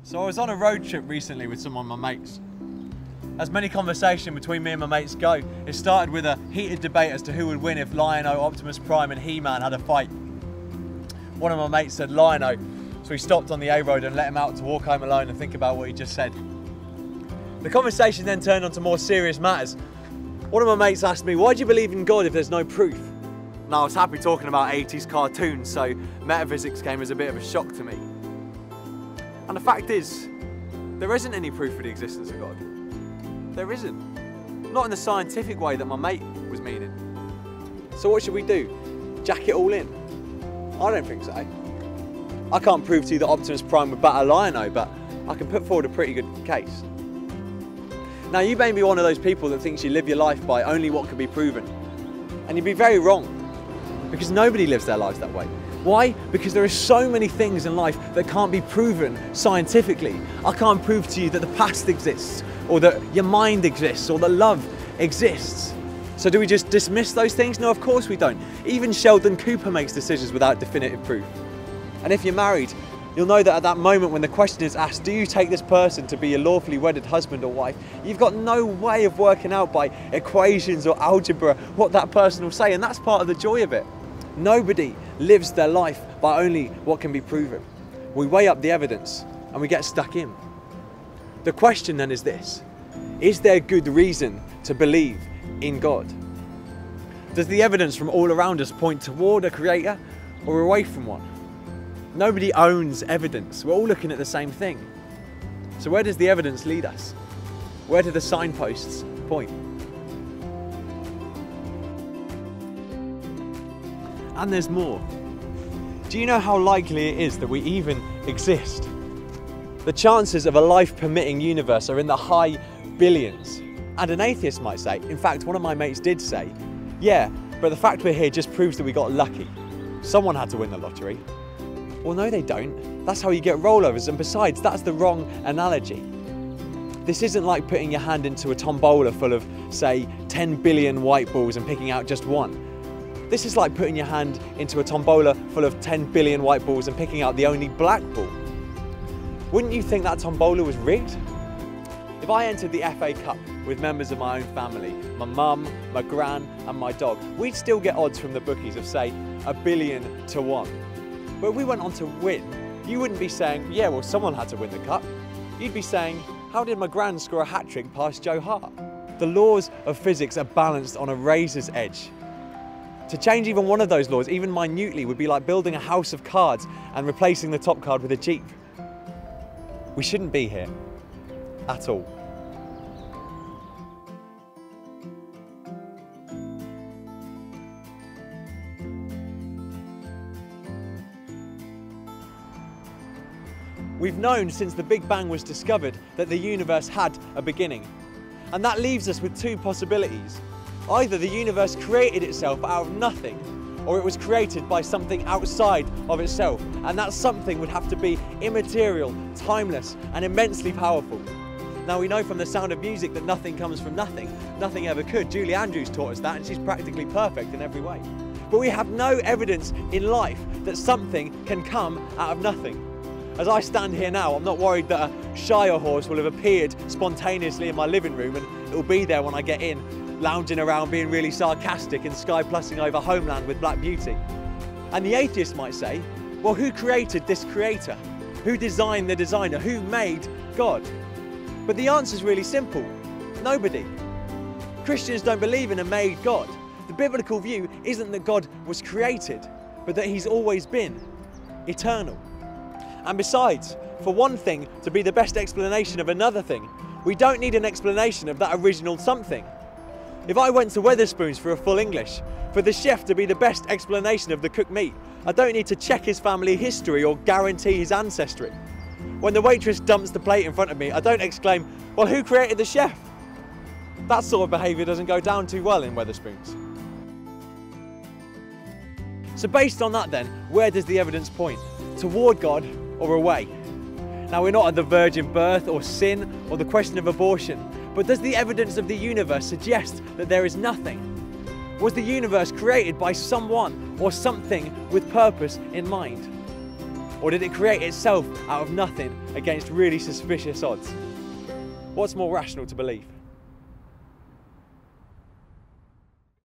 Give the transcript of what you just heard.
So I was on a road trip recently with some of my mates. As many conversation between me and my mates go, it started with a heated debate as to who would win if Lion-O, Optimus Prime and He-Man had a fight. One of my mates said Lion-O, so we stopped on the A-road and let him out to walk home alone and think about what he just said. The conversation then turned on to more serious matters. One of my mates asked me, why do you believe in God if there's no proof? Now I was happy talking about 80s cartoons, so metaphysics came as a bit of a shock to me. And the fact is, there isn't any proof for the existence of God. There isn't. Not in the scientific way that my mate was meaning. So what should we do? Jack it all in? I don't think so. I can't prove to you that Optimus Prime would batter Lion-O, but I can put forward a pretty good case. Now you may be one of those people that thinks you live your life by only what can be proven. And you'd be very wrong, because nobody lives their lives that way. Why? Because there are so many things in life that can't be proven scientifically. I can't prove to you that the past exists, or that your mind exists, or that love exists. So do we just dismiss those things? No, of course we don't. Even Sheldon Cooper makes decisions without definitive proof. And if you're married, you'll know that at that moment when the question is asked, do you take this person to be your lawfully wedded husband or wife? You've got no way of working out by equations or algebra what that person will say, and that's part of the joy of it. Nobody lives their life by only what can be proven. We weigh up the evidence and we get stuck in. The question then is this: is there good reason to believe in God? Does the evidence from all around us point toward a creator or away from one? Nobody owns evidence. We're all looking at the same thing. So where does the evidence lead us? Where do the signposts point? And there's more. Do you know how likely it is that we even exist? The chances of a life-permitting universe are in the high billions. And an atheist might say, in fact, one of my mates did say, yeah, but the fact we're here just proves that we got lucky. Someone had to win the lottery. Well, no, they don't. That's how you get rollovers, and besides, that's the wrong analogy. This isn't like putting your hand into a tombola full of, say, 10 billion white balls and picking out just one. This is like putting your hand into a tombola full of 10 billion white balls and picking out the only black ball. Wouldn't you think that tombola was rigged? If I entered the FA Cup with members of my own family, my mum, my gran and my dog, we'd still get odds from the bookies of, say, 1 billion to 1. But if we went on to win, you wouldn't be saying, yeah, well, someone had to win the cup. You'd be saying, how did my gran score a hat-trick past Joe Hart? The laws of physics are balanced on a razor's edge. To change even one of those laws, even minutely, would be like building a house of cards and replacing the top card with a Jeep. We shouldn't be here, at all. We've known since the Big Bang was discovered that the universe had a beginning. And that leaves us with two possibilities. Either the universe created itself out of nothing, or it was created by something outside of itself, and that something would have to be immaterial, timeless, and immensely powerful. Now we know from the Sound of Music that nothing comes from nothing. Nothing ever could. Julie Andrews taught us that, and she's practically perfect in every way. But we have no evidence in life that something can come out of nothing. As I stand here now, I'm not worried that a Shire horse will have appeared spontaneously in my living room and it'll be there when I get in, lounging around being really sarcastic and sky-plussing over Homeland with Black Beauty. And the atheist might say, well, who created this creator? Who designed the designer? Who made God? But the answer's really simple. Nobody. Christians don't believe in a made God. The biblical view isn't that God was created, but that he's always been eternal. And besides, for one thing to be the best explanation of another thing, we don't need an explanation of that original something. If I went to Wetherspoons for a full English, for the chef to be the best explanation of the cooked meat, I don't need to check his family history or guarantee his ancestry. When the waitress dumps the plate in front of me, I don't exclaim, well, who created the chef? That sort of behaviour doesn't go down too well in Wetherspoons. So based on that then, where does the evidence point? Toward God or away? Now we're not at the virgin birth or sin or the question of abortion, but does the evidence of the universe suggest that there is nothing? Was the universe created by someone or something with purpose in mind? Or did it create itself out of nothing against really suspicious odds? What's more rational to believe?